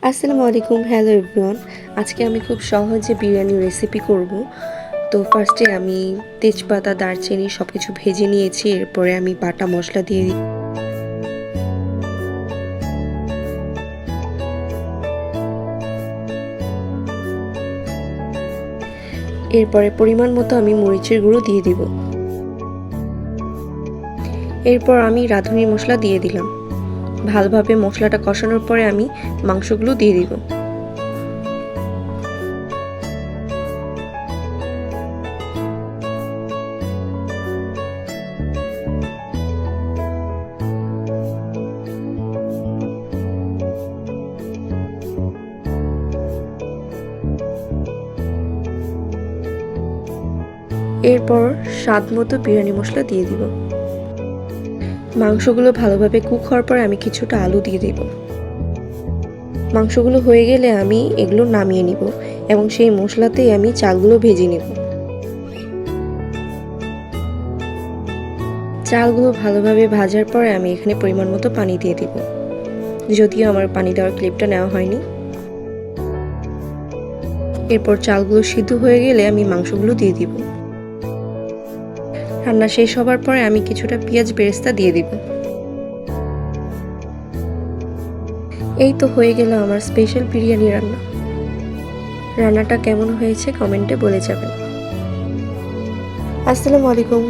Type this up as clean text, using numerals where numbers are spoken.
আসসালামু আলাইকুম, hello everyone. আজকে আমি খুব সহজে বিরিয়ানি রেসিপি করব। তো ফার্স্টে আমি তেজপাতা, দারচিনি সব কিছু ভেজে নিয়েছি। এরপরে আমি বাটা মশলা দিয়ে দিই। এরপরে পরিমাণ মতো আমি মরিচের গুঁড়ো দিয়ে দিব। এরপর আমি রাঁধুনি মশলা দিয়ে দিলাম। ভালোভাবে মশলাটা কষানোর পরে আমি মাংসগুলো দিয়ে দিব। এরপর স্বাদ মতো বিরিয়ানি মশলা দিয়ে দিব। মাংসগুলো ভালোভাবে কুক হওয়ার পর আমি কিছুটা আলু দিয়ে দিব। মাংসগুলো হয়ে গেলে আমি এগুলো নামিয়ে নিব এবং সেই মশলাতেই আমি চালগুলো ভেজে নেব। চালগুলো ভালোভাবে ভাজার পরে আমি এখানে পরিমাণ মতো পানি দিয়ে দিব। যদিও আমার পানি দেওয়ার ক্লিপটা নেওয়া হয়নি। এরপর চালগুলো সিদ্ধ হয়ে গেলে আমি মাংসগুলো দিয়ে দিব। রান্না শেষ হবার পরে আমি কিছুটা পেঁয়াজ বেরেস্তা দিয়ে দিব। এই তো হয়ে গেল আমার স্পেশাল বিরিয়ানি রান্না। রান্নাটা কেমন হয়েছে কমেন্টে বলে যাবেন। আসসালামু আলাইকুম।